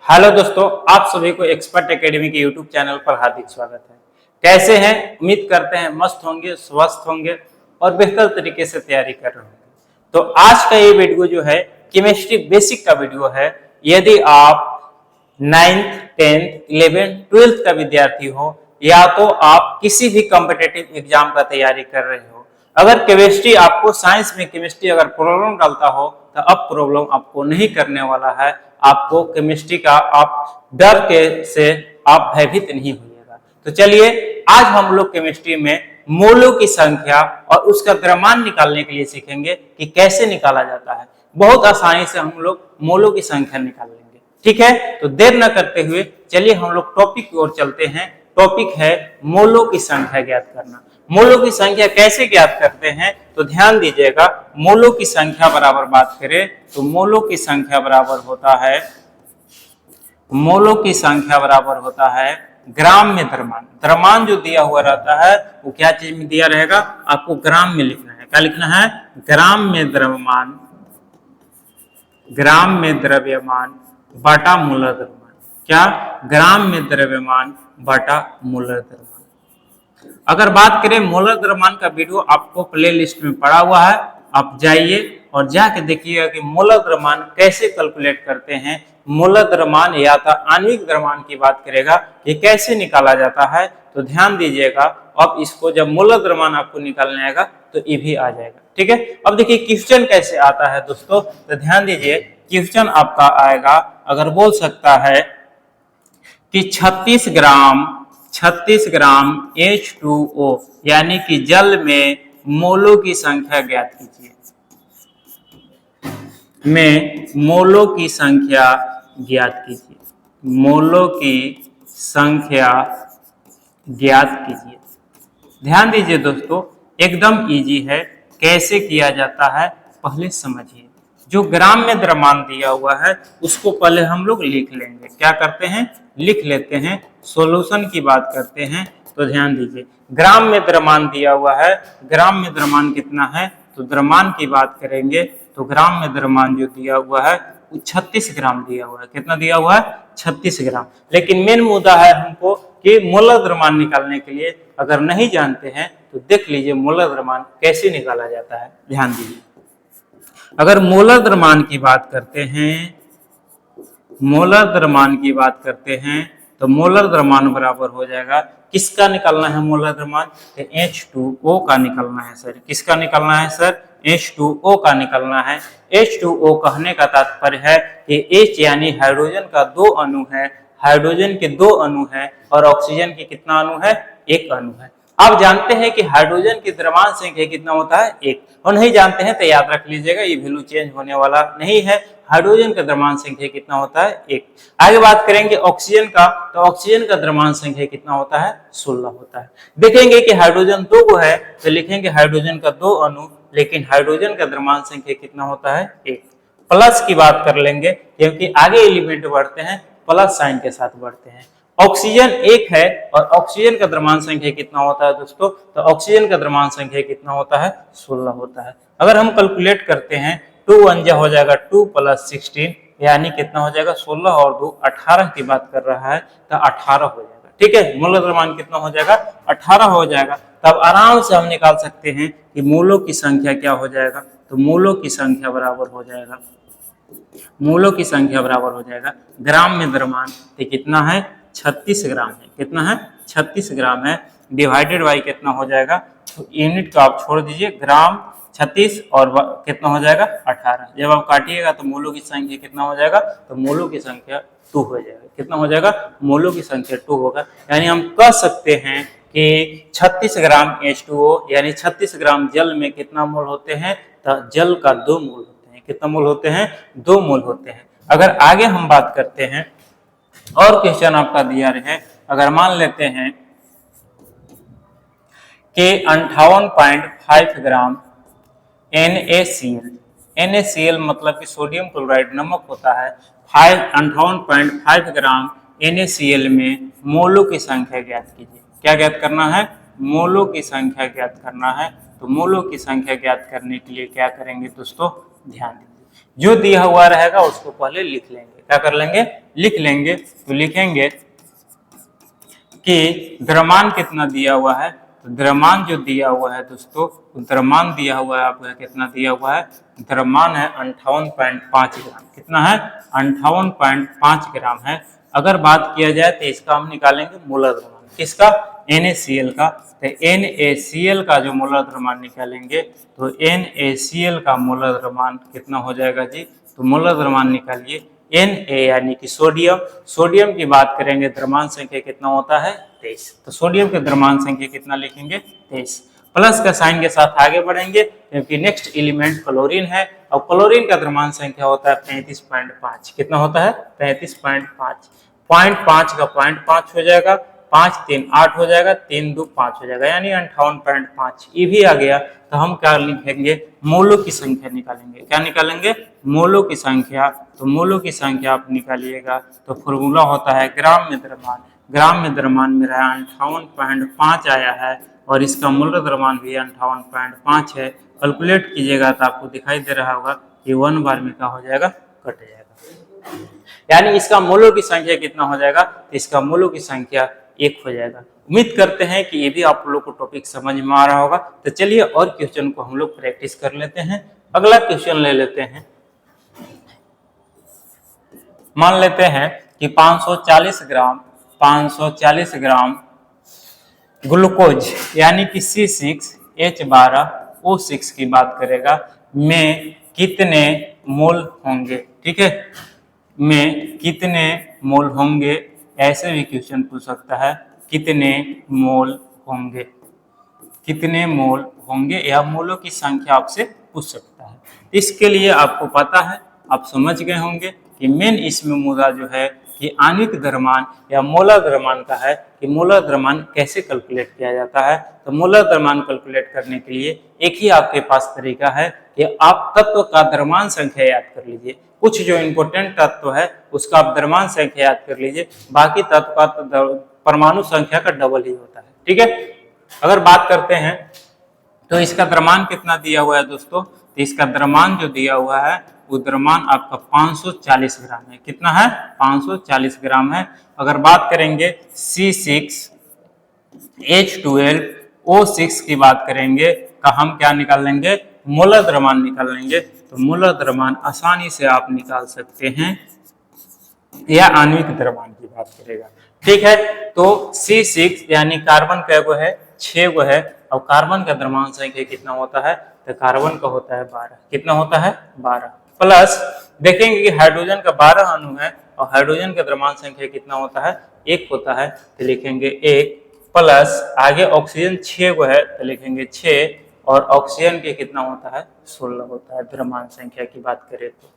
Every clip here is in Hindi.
हेलो दोस्तों, आप सभी को एक्सपर्ट एकेडमी के यूट्यूब चैनल पर हार्दिक स्वागत है। कैसे हैं? उम्मीद करते हैं मस्त होंगे, स्वस्थ होंगे और बेहतर तरीके से तैयारी कर रहे होंगे। तो आज का ये वीडियो जो है केमिस्ट्री बेसिक का वीडियो है। यदि आप 9th, 10th, 11th, 12th का विद्यार्थी हो या तो आप किसी भी कॉम्पिटिटिव एग्जाम का तैयारी कर रहे हो, अगर केमिस्ट्री आपको साइंस में केमिस्ट्री अगर प्रॉब्लम डालता हो तो अब प्रॉब्लम आपको नहीं करने वाला है। आपको केमिस्ट्री का आप डर के से आप भयभीत नहीं होइएगा। तो चलिए आज हम लोग केमिस्ट्री में मोलों की संख्या और उसका द्रव्यमान निकालने के लिए सीखेंगे कि कैसे निकाला जाता है। बहुत आसानी से हम लोग मोलों की संख्या निकाल लेंगे। ठीक है, तो देर न करते हुए चलिए हम लोग टॉपिक की ओर चलते हैं। टॉपिक है मोलों की संख्या ज्ञात करना। मोलों की संख्या कैसे ज्ञात करते हैं तो ध्यान दीजिएगा। मोलों की संख्या बराबर बात करें तो मोलों की संख्या बराबर होता है, मोलों की संख्या बराबर होता है ग्राम में द्रव्यमान। द्रव्यमान जो दिया हुआ रहता है वो क्या चीज में दिया रहेगा, आपको ग्राम में लिखना है। क्या लिखना है? ग्राम में द्रव्यमान, ग्राम में द्रव्यमान बटा मोलर द्रव्यमान। क्या? ग्राम में द्रव्यमान बटा मोलर द्रव्यमान। अगर बात करें मोलर द्रव्यमान का वीडियो आपको प्ले लिस्ट में पड़ा हुआ है, आप जाइए और जाके देखिएगा कि मोलर द्रव्यमान कैसे कैलकुलेट करते हैं। मोलर द्रव्यमान या तो आणविक द्रव्यमान की बात करेगा, ये कैसे निकाला जाता है तो ध्यान दीजिएगा। अब इसको जब मोलर द्रव्यमान आपको निकालने आएगा तो ये भी आ जाएगा। ठीक है, अब देखिए क्वेश्चन कैसे आता है दोस्तों, तो ध्यान दीजिए। क्वेश्चन आपका आएगा, अगर बोल सकता है कि 36 ग्राम H2O यानी कि जल में मोलों की संख्या ज्ञात कीजिए। में मोलों की संख्या ज्ञात कीजिए। मोलों की संख्या ज्ञात कीजिए। ध्यान दीजिए दोस्तों, एकदम इजी है। कैसे किया जाता है पहले समझिए। जो ग्राम में द्रव्यमान दिया हुआ है उसको पहले हम लोग लिख लेंगे। क्या करते हैं? लिख लेते हैं। सॉल्यूशन की बात करते हैं तो ध्यान दीजिए, ग्राम में द्रव्यमान दिया हुआ है। ग्राम में द्रव्यमान कितना है तो द्रव्यमान की बात करेंगे तो ग्राम में द्रव्यमान जो दिया हुआ है वो 36 ग्राम दिया हुआ है। कितना दिया हुआ है? 36 ग्राम। लेकिन मेन मुद्दा है हमको कि मोलर द्रव्यमान निकालने के लिए अगर नहीं जानते हैं तो देख लीजिए मोलर द्रव्यमान कैसे निकाला जाता है। ध्यान दीजिए, अगर मोलर द्रव्यमान की बात करते हैं, मोलर द्रव्यमान की बात करते हैं तो मोलर द्रव्यमान बराबर हो जाएगा, किसका निकालना है मोलर द्रव्यमान? तो H2O का निकालना है सर। किसका निकालना है सर? H2O का निकालना है। H2O कहने का तात्पर्य है कि H यानी हाइड्रोजन का 2 अणु है, हाइड्रोजन के 2 अणु है और ऑक्सीजन के कितना अणु है? 1 अणु है। आप जानते हैं कि हाइड्रोजन की द्रव्यमान संख्या कितना होता है? 1। और नहीं जानते हैं तो याद रख लीजिएगा, ये वैल्यू चेंज होने वाला नहीं है। हाइड्रोजन का द्रव्यमान संख्या कितना होता है? 1। आगे बात करेंगे ऑक्सीजन का, तो ऑक्सीजन का द्रव्यमान संख्या कितना होता है? 16 होता है। देखेंगे कि हाइड्रोजन 2 को है तो लिखेंगे हाइड्रोजन का 2 अणु, लेकिन हाइड्रोजन का द्रव्यमान संख्या कितना होता है? 1। प्लस की बात कर लेंगे क्योंकि आगे एलिमेंट बढ़ते हैं प्लस साइन के साथ बढ़ते हैं। ऑक्सीजन 1 है और ऑक्सीजन का द्रव्यमान संख्या कितना होता है दोस्तों? तो ऑक्सीजन का द्रव्यमान संख्या कितना होता है? 16 होता है। अगर हम कैलकुलेट करते हैं 2 1 जा हो जाएगा 2 + 16 यानी कितना हो जाएगा? 16 और 2 18 की बात कर रहा है तो 18 हो जाएगा। ठीक है, मोलर द्रव्यमान कितना हो जाएगा? 18 हो जाएगा। तब आराम से हम निकाल सकते हैं कि मोलों की संख्या क्या हो जाएगा। तो मोलों की संख्या बराबर हो जाएगा, मोलों की संख्या बराबर हो जाएगा ग्राम में द्रव्यमान तो कितना है? 36 ग्राम है। कितना है? 36 ग्राम है। डिवाइडेड बाई कितना हो जाएगा? तो यूनिट को आप छोड़ दीजिए, ग्राम 36 और कितना हो जाएगा? 18। जब आप काटिएगा तो मोलों की संख्या कितना हो जाएगा? तो मोलों की संख्या 2 हो जाएगा। कितना हो जाएगा? मोलों की संख्या 2 होगा। यानी हम कह सकते हैं कि 36 ग्राम H2O यानी 36 ग्राम जल में कितना मोल होते हैं? तो जल का 2 मोल होते हैं। कितना मोल होते हैं? 2 मोल होते हैं। अगर आगे हम बात करते हैं और क्वेश्चन आपका दिया रहे, अगर मान लेते हैं कि 58.5 ग्राम NaCl, NaCl मतलब कि सोडियम क्लोराइड नमक होता है। 58.5 ग्राम NaCl में मोलों की संख्या ज्ञात कीजिए। क्या ज्ञात करना है? मोलों की संख्या ज्ञात करना है। तो मोलों की संख्या ज्ञात करने के लिए क्या करेंगे दोस्तों? ध्यान दीजिए, जो दिया हुआ रहेगा उसको पहले लिख लेंगे। क्या कर लेंगे? लिख लेंगे तो लिखेंगे कि द्रव्यमान कितना दिया हुआ है। तो द्रव्यमान जो दिया हुआ है दोस्तों, द्रव्यमान दिया हुआ है आपका कितना दिया हुआ है, द्रव्यमान है 58.5 ग्राम। कितना है, 58.5 ग्राम है। अगर बात किया जाए तो इसका हम निकालेंगे मोलर द्रव्यमान, किसका, NaCl का। तो NaCl का जो मोलर द्रव्यमान निकालेंगे तो NaCl का मोलर द्रव्यमान कितना हो जाएगा जी। तो मोलर द्रव्यमान निकालिए, Na यानी कि सोडियम, सोडियम की बात करेंगे द्रव्यमान संख्या कितना होता है 23। तो सोडियम के द्रव्यमान संख्या कितना लिखेंगे 23। प्लस का साइन के साथ आगे बढ़ेंगे क्योंकि नेक्स्ट एलिमेंट क्लोरीन है और क्लोरीन का द्रव्यमान संख्या होता है 35.5। कितना होता है 35.5। 0.5 का 0.5 हो जाएगा, 5 3 8 हो जाएगा, 3 2 5 हो जाएगा, यानी 58.5 ये भी आ गया। तो हम क्या लिखेंगे, मोलों की संख्या निकालेंगे। क्या निकालेंगे, मोलों की संख्या। तो मोलों की संख्या आप निकालिएगा तो फॉर्मूला होता है ग्राम में द्रव्यमान। ग्राम में द्रव्यमान मेरा 58.5 आया है और इसका मोलर द्रव्यमान भी 58.5 है। कैलकुलेट कीजिएगा तो आपको दिखाई दे रहा होगा कि 1 बार में क्या हो जाएगा, कट जाएगा, यानी इसका मोलों की संख्या कितना हो जाएगा, तो इसका मोलों की संख्या 1 हो जाएगा। उम्मीद करते हैं कि ये भी आप लोग को टॉपिक समझ में आ रहा होगा। तो चलिए और क्वेश्चन को हम लोग प्रैक्टिस कर लेते हैं। अगला क्वेश्चन ले लेते हैं। मान लेते हैं कि 540 ग्राम ग्लूकोज यानी कि C6H12O6 की बात करेगा में कितने मोल होंगे। ठीक है, में कितने मोल होंगे, ऐसे भी क्वेश्चन पूछ सकता है, कितने मोल होंगे, कितने मोल होंगे, या मोलों की संख्या आपसे पूछ सकता है। इसके लिए आपको पता है, आप समझ गए होंगे कि मेन इसमें मुद्दा जो है कि आणविक द्रव्यमान या मोलर द्रव्यमान का है कि मोलर द्रव्यमान कैसे कैलकुलेट किया जाता है। तो मोलर द्रव्यमान कैलकुलेट करने के लिए एक ही आपके पास तरीका है कि आप तत्व का द्रव्यमान संख्या याद कर लीजिए। कुछ जो इंपोर्टेंट तत्व है उसका आप द्रव्यमान संख्या याद कर लीजिए, बाकी तत्व का परमाणु संख्या का डबल ही होता है। ठीक है, अगर बात करते हैं तो इसका द्रव्यमान कितना दिया हुआ है दोस्तों, तो इसका द्रव्यमान जो दिया हुआ है वो द्रव्यमान आपका 540 ग्राम है। कितना है, 540 ग्राम है। अगर बात करेंगे C6H12O6 की बात करेंगे का हम क्या निकाल लेंगे, मोलर द्रव्यमान निकाल लेंगे। तो मोलर द्रव्यमान आसानी से आप निकाल सकते हैं, या आणविक द्रव्यमान की बात करेगा। ठीक है, तो C6 यानी कार्बन का गो है 6 गो है और कार्बन का द्रव्यमान संख्या कितना होता है, तो कार्बन का होता है 12। कितना होता है 12। प्लस देखेंगे कि हाइड्रोजन का 12 अणु है और हाइड्रोजन का द्रव्यमान संख्या कितना होता है 1 होता है, तो लिखेंगे 1। प्लस आगे ऑक्सीजन 6 गो है तो लिखेंगे 6 और ऑक्सीजन के कितना होता है 16 होता है द्रव्यमान संख्या की बात करें तो।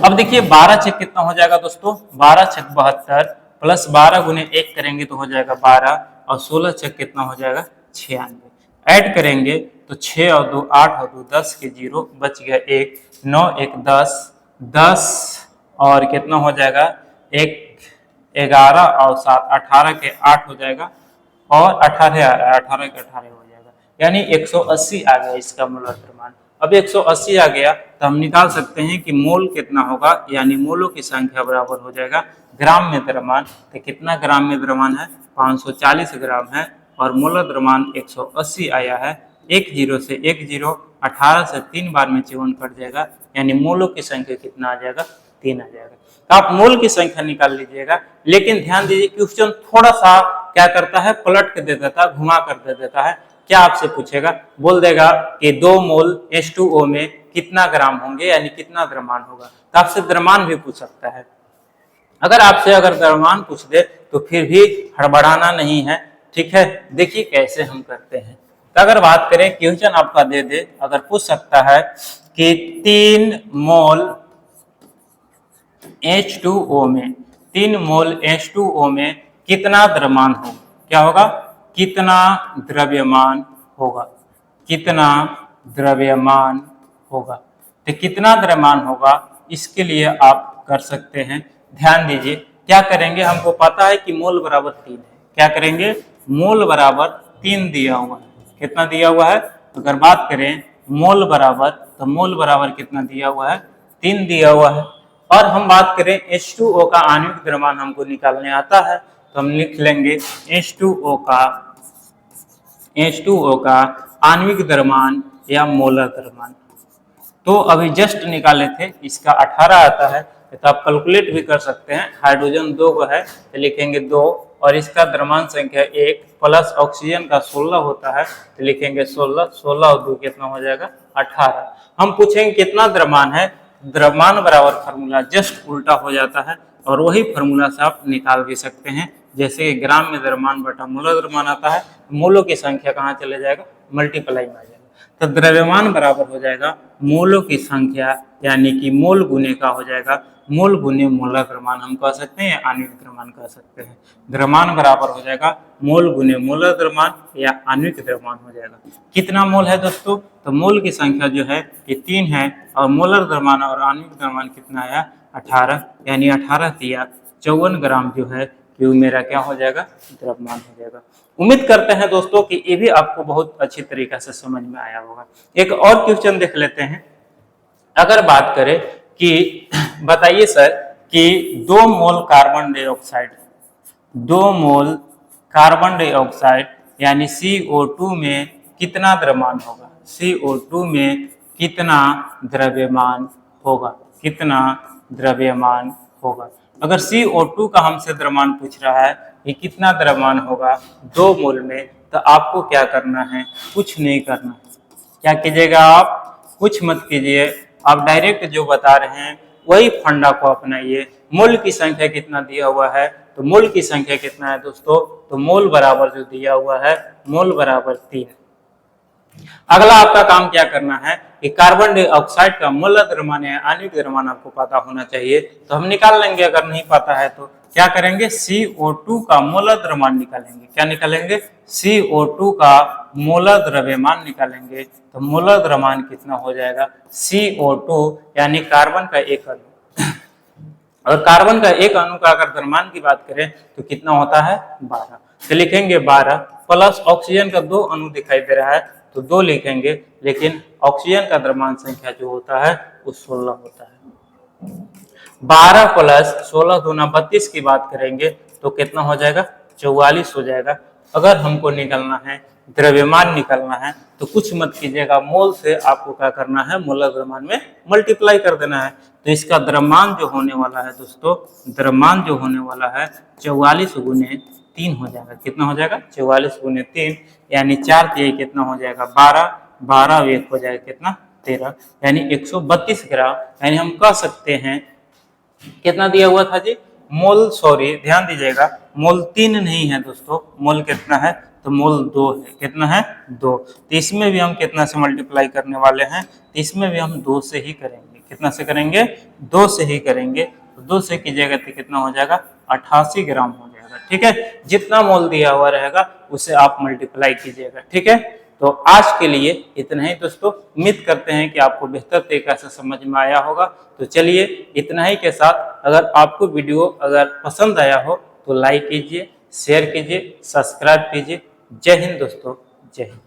अब देखिए 12 छक कितना हो जाएगा दोस्तों, 12 छक 72 प्लस 12 गुने 1 करेंगे तो हो जाएगा 12 और 16 छक कितना हो जाएगा 96। ऐड करेंगे तो 6 और 2 8 और 2 10 के 0 बच गया 1, 9 1 10 10 और कितना हो जाएगा 1 11 और 7 18 के 8 हो जाएगा और 18 आ रहा है, 18 के 18 हो जाएगा, यानी 180 आ गया इसका मोलर द्रव्यमान। अब 180 आ गया तो हम निकाल सकते हैं कि मोल कितना होगा, यानी मोलों की संख्या बराबर हो जाएगा ग्राम में द्रव्यमान। तो कितना ग्राम में द्रव्यमान है 540 ग्राम है और मोलर द्रव्यमान 180 आया है। 1 0 से 1 0, 18 से 3 बार में च्युन कट जाएगा, यानी मोलों की संख्या कितना आ जाएगा 3 आ जाएगा। तो आप मोल की संख्या निकाल लीजिएगा, लेकिन ध्यान दीजिए क्वेश्चन थोड़ा सा क्या करता है, पलट के दे देता है, घुमा कर दे देता है। क्या आपसे पूछेगा, बोल देगा कि 2 मोल H2O में कितना ग्राम होंगे, यानी कितना द्रव्यमान होगा। तो आपसे द्रव्यमान भी पूछ सकता है। अगर आपसे द्रव्यमान पूछ दे तो फिर भी हड़बड़ाना नहीं है। ठीक है, देखिए कैसे हम करते हैं। तो अगर बात करें क्वेश्चन आपका दे दे, अगर पूछ सकता है कि 3 मोल H2O में 3 मोल H2O में कितना द्रव्यमान होगा, क्या होगा, कितना द्रव्यमान होगा, कितना द्रव्यमान होगा। तो कितना द्रव्यमान होगा इसके लिए आप कर सकते हैं, ध्यान दीजिए क्या करेंगे, हमको पता है कि मोल बराबर 3 है। क्या करेंगे, मोल बराबर 3 दिया हुआ है। कितना दिया हुआ है, अगर बात करें मोल बराबर, तो मोल बराबर कितना दिया हुआ है 3 दिया हुआ है। और हम बात करें H2O का आणविक द्रव्यमान हमको निकालने आता है, तो हम लिख लेंगे H2O का आणविक द्रव्यमान या मोलर द्रव्यमान। तो अभी जस्ट निकाले थे, इसका 18 आता है, तो आप कैलकुलेट भी कर सकते हैं। हाइड्रोजन 2 को है तो लिखेंगे 2 और इसका द्रव्यमान संख्या 1 प्लस ऑक्सीजन का 16 होता है तो लिखेंगे 16, 16 और 2 कितना हो जाएगा 18। हम पूछेंगे कितना द्रव्यमान है, द्रव्यमान बराबर फार्मूला जस्ट उल्टा हो जाता है और वही फार्मूला से आप निकाल भी सकते हैं। जैसे ग्राम में द्रव्यमान बटा मोलर द्रव्यमान आता है, मोलों की संख्या कहाँ चले जाएगा, मल्टीप्लाई में आ जाएगा। तो द्रव्यमान बराबर हो जाएगा मोलों की संख्या, यानी कि मोल गुने का हो जाएगा मोल गुने मोलर द्रव्यमान हम कह सकते हैं, आणविक द्रव्यमान कह सकते हैं। द्रव्यमान बराबर हो जाएगा मोल गुने मोलर द्रव्यमान या आणविक द्रव्यमान हो जाएगा। कितना मोल है दोस्तों, तो मोल की संख्या जो है ये 3 है और मोलर द्रव्यमान और आणविक द्रव्यमान कितना है 18, यानी 18 तिया 54 ग्राम जो है क्यूब मेरा क्या हो जाएगा, द्रव्यमान हो जाएगा। उम्मीद करते हैं दोस्तों कि ये भी आपको बहुत अच्छी तरीके से समझ में आया होगा। एक और क्वेश्चन देख लेते हैं। अगर बात करें कि बताइए सर कि 2 mole carbon dioxide, 2 mole carbon dioxide यानी CO2 में कितना द्रव्यमान होगा, CO2 में कितना द्रव्यमान होगा, कितना द्रव्यमान होगा। अगर CO2 का हमसे द्रव्यमान पूछ रहा है कि कितना द्रव्यमान होगा 2 मोल में, तो आपको क्या करना है, कुछ नहीं करना है। क्या कीजिएगा आप, कुछ मत कीजिए, आप डायरेक्ट जो बता रहे हैं वही फंडा को अपनाइए। मोल की संख्या कितना दिया हुआ है, तो मोल की संख्या कितना है दोस्तों, तो मोल बराबर जो दिया हुआ है मोल बराबर 3। अगला आपका काम क्या करना है कि कार्बन डाइऑक्साइड का मोलर द्रव्यमान या आणविक द्रव्यमान आपको पता होना चाहिए, तो हम निकाल लेंगे। अगर नहीं पता है तो क्या करेंगे, CO2 का मोलर द्रव्यमान निकालेंगे। क्या निकालेंगे, CO2 का मोलर द्रव्यमान निकालेंगे। तो मोलर द्रव्यमान कितना हो जाएगा, CO2 यानी कार्बन का एक अणु, और कार्बन का एक अणु का अगर द्रव्यमान की बात करें तो कितना होता है 12, तो लिखेंगे 12 प्लस ऑक्सीजन का 2 अणु दिखाई दे रहा है तो 2 लिखेंगे, लेकिन ऑक्सीजन का द्रव्यमान संख्या जो होता है वो 16 होता है। 12 प्लस 16 दूना 32 की बात करेंगे तो कितना हो जाएगा, 44 हो जाएगा। अगर हमको निकलना है द्रव्यमान निकलना है तो कुछ मत कीजिएगा, मोल से आपको क्या करना है, मोलर द्रव्यमान में मल्टीप्लाई कर देना है। तो इसका द्रव्यमान जो होने वाला है दोस्तों, द्रव्यमान जो होने वाला है 44 गुने 3 हो जाएगा। कितना हो जाएगा, 44 गुने 3 यानी 4 ये कितना हो जाएगा 12, 12 1 हो जाएगा कितना 13, यानी 132 ग्राम। यानी हम कह सकते हैं कितना दिया हुआ था जी, मोल, सॉरी ध्यान दीजिएगा, मोल 3 नहीं है दोस्तों, मोल कितना है, तो मोल 2 है। कितना है 2, तो इसमें भी हम कितना से मल्टीप्लाई करने वाले हैं, तो इसमें भी हम 2 से ही करेंगे। कितना से करेंगे, 2 से ही करेंगे। तो 2 से कीजिएगा तो कितना हो जाएगा 88 ग्राम हो जाएगा। ठीक है, जितना मोल दिया हुआ रहेगा उसे आप मल्टीप्लाई कीजिएगा। ठीक है, तो आज के लिए इतना ही दोस्तों। उम्मीद करते हैं कि आपको बेहतर तरीके से समझ में आया होगा। तो चलिए इतना ही के साथ, अगर आपको वीडियो अगर पसंद आया हो तो लाइक कीजिए, शेयर कीजिए, सब्सक्राइब कीजिए। जय हिंद दोस्तों, जय हिंद।